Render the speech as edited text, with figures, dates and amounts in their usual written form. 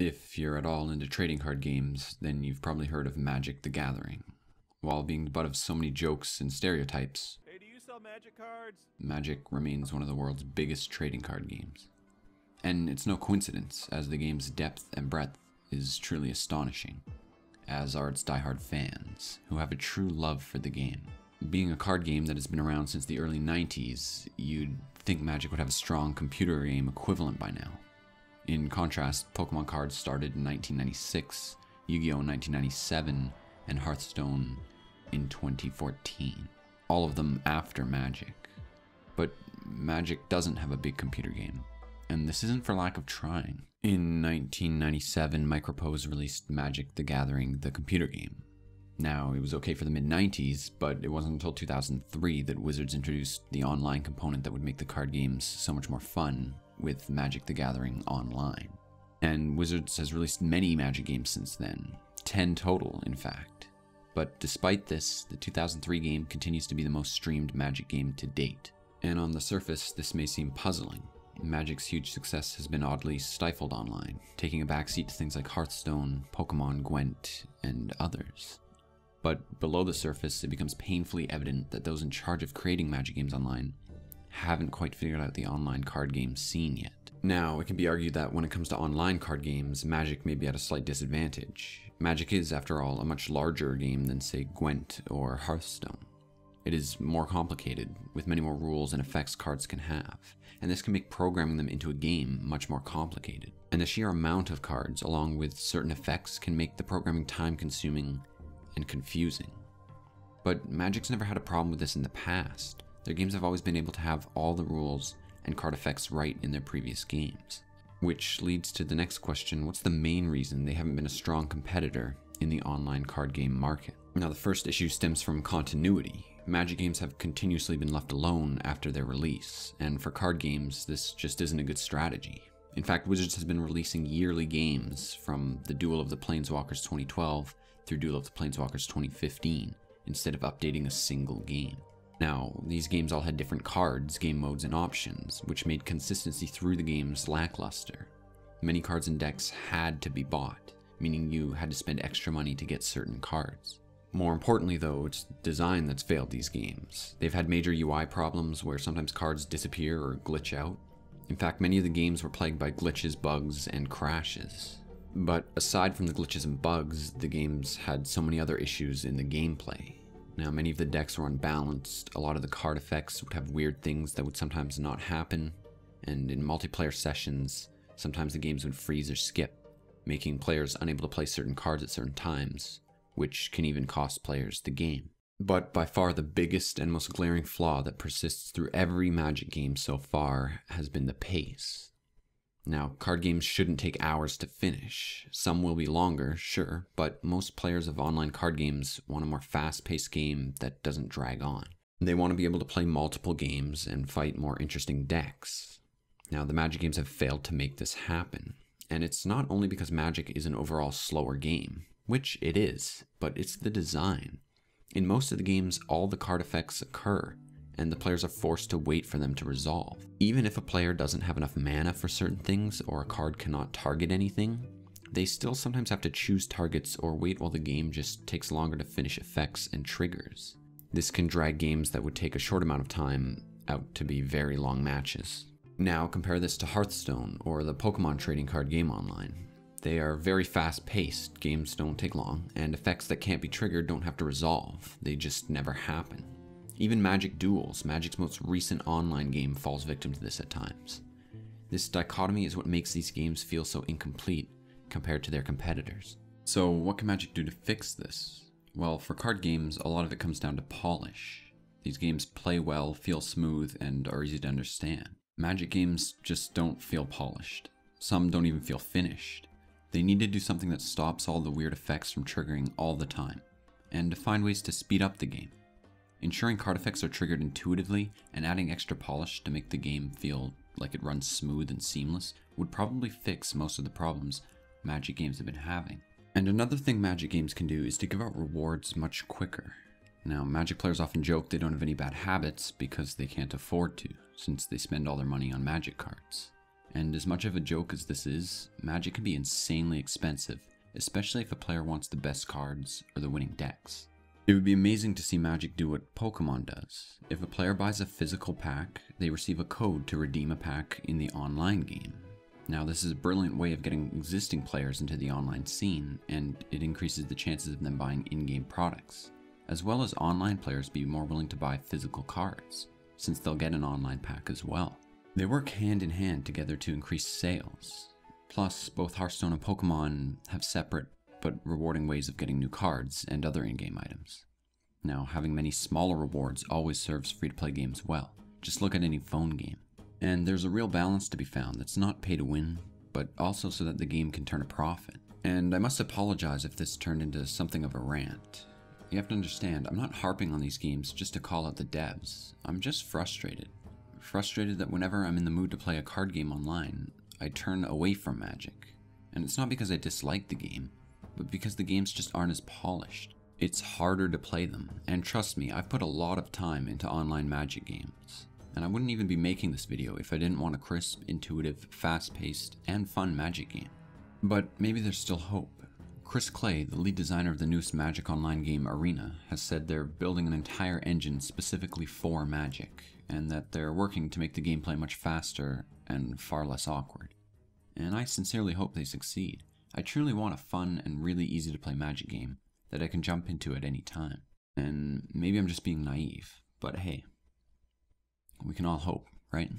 If you're at all into trading card games, then you've probably heard of Magic the Gathering. While being the butt of so many jokes and stereotypes, Hey, do you sell Magic cards? Magic remains one of the world's biggest trading card games. And it's no coincidence, as the game's depth and breadth is truly astonishing, as are its diehard fans, who have a true love for the game. Being a card game that has been around since the early 90s, you'd think Magic would have a strong computer game equivalent by now. In contrast, Pokemon cards started in 1996, Yu-Gi-Oh! In 1997, and Hearthstone in 2014. All of them after Magic. But Magic doesn't have a big computer game, and this isn't for lack of trying. In 1997, Micropose released Magic the Gathering, the computer game. Now, it was okay for the mid-90s, but it wasn't until 2003 that Wizards introduced the online component that would make the card games so much more fun, with Magic the Gathering Online. And Wizards has released many Magic games since then, 10 total in fact. But despite this, the 2003 game continues to be the most streamed Magic game to date. And on the surface, this may seem puzzling. Magic's huge success has been oddly stifled online, taking a backseat to things like Hearthstone, Pokemon, Gwent, and others. But below the surface, it becomes painfully evident that those in charge of creating Magic games online haven't quite figured out the online card game scene yet. Now, it can be argued that when it comes to online card games, Magic may be at a slight disadvantage. Magic is, after all, a much larger game than, say, Gwent or Hearthstone. It is more complicated, with many more rules and effects cards can have, and this can make programming them into a game much more complicated. And the sheer amount of cards, along with certain effects, can make the programming time-consuming and confusing. But Magic's never had a problem with this in the past. Their games have always been able to have all the rules and card effects right in their previous games. Which leads to the next question: what's the main reason they haven't been a strong competitor in the online card game market? Now, the first issue stems from continuity. Magic games have continuously been left alone after their release, and for card games, this just isn't a good strategy. In fact, Wizards has been releasing yearly games from the Duel of the Planeswalkers 2012 through Duel of the Planeswalkers 2015, instead of updating a single game. Now, these games all had different cards, game modes, and options, which made consistency through the games lackluster. Many cards and decks had to be bought, meaning you had to spend extra money to get certain cards. More importantly though, it's design that's failed these games. They've had major UI problems where sometimes cards disappear or glitch out. In fact, many of the games were plagued by glitches, bugs, and crashes. But aside from the glitches and bugs, the games had so many other issues in the gameplay. Now, many of the decks were unbalanced, a lot of the card effects would have weird things that would sometimes not happen, and in multiplayer sessions, sometimes the games would freeze or skip, making players unable to play certain cards at certain times, which can even cost players the game. But by far the biggest and most glaring flaw that persists through every Magic game so far has been the pace. Now, card games shouldn't take hours to finish. Some will be longer, sure, but most players of online card games want a more fast-paced game that doesn't drag on. They want to be able to play multiple games and fight more interesting decks. Now, the Magic games have failed to make this happen, and it's not only because Magic is an overall slower game, which it is, but it's the design. In most of the games, all the card effects occur, and the players are forced to wait for them to resolve. Even if a player doesn't have enough mana for certain things, or a card cannot target anything, they still sometimes have to choose targets or wait while the game just takes longer to finish effects and triggers. This can drag games that would take a short amount of time out to be very long matches. Now compare this to Hearthstone or the Pokemon trading card game online. They are very fast-paced, games don't take long, and effects that can't be triggered don't have to resolve, they just never happen. Even Magic Duels, Magic's most recent online game, falls victim to this at times. This dichotomy is what makes these games feel so incomplete compared to their competitors. So what can Magic do to fix this? Well, for card games, a lot of it comes down to polish. These games play well, feel smooth, and are easy to understand. Magic games just don't feel polished. Some don't even feel finished. They need to do something that stops all the weird effects from triggering all the time, and to find ways to speed up the game. Ensuring card effects are triggered intuitively and adding extra polish to make the game feel like it runs smooth and seamless would probably fix most of the problems Magic games have been having. And another thing Magic games can do is to give out rewards much quicker. Now, Magic players often joke they don't have any bad habits because they can't afford to, since they spend all their money on Magic cards. And as much of a joke as this is, Magic can be insanely expensive, especially if a player wants the best cards or the winning decks. It would be amazing to see Magic do what Pokemon does. If a player buys a physical pack, they receive a code to redeem a pack in the online game. Now, this is a brilliant way of getting existing players into the online scene, and it increases the chances of them buying in-game products, as well as online players be more willing to buy physical cards, since they'll get an online pack as well. They work hand in hand together to increase sales. Plus, both Hearthstone and Pokemon have separate but rewarding ways of getting new cards and other in-game items. Now, having many smaller rewards always serves free-to-play games well. Just look at any phone game. And there's a real balance to be found that's not pay to win, but also so that the game can turn a profit. And I must apologize if this turned into something of a rant. You have to understand, I'm not harping on these games just to call out the devs. I'm just frustrated. Frustrated that whenever I'm in the mood to play a card game online, I turn away from Magic. And it's not because I dislike the game, but because the games just aren't as polished. It's harder to play them, and trust me, I've put a lot of time into online Magic games. And I wouldn't even be making this video if I didn't want a crisp, intuitive, fast-paced, and fun Magic game. But maybe there's still hope. Chris Clay, the lead designer of the newest Magic Online game Arena, has said they're building an entire engine specifically for Magic, and that they're working to make the gameplay much faster and far less awkward. And I sincerely hope they succeed. I truly want a fun and really easy to play Magic game that I can jump into at any time. And maybe I'm just being naive, but hey, we can all hope, right?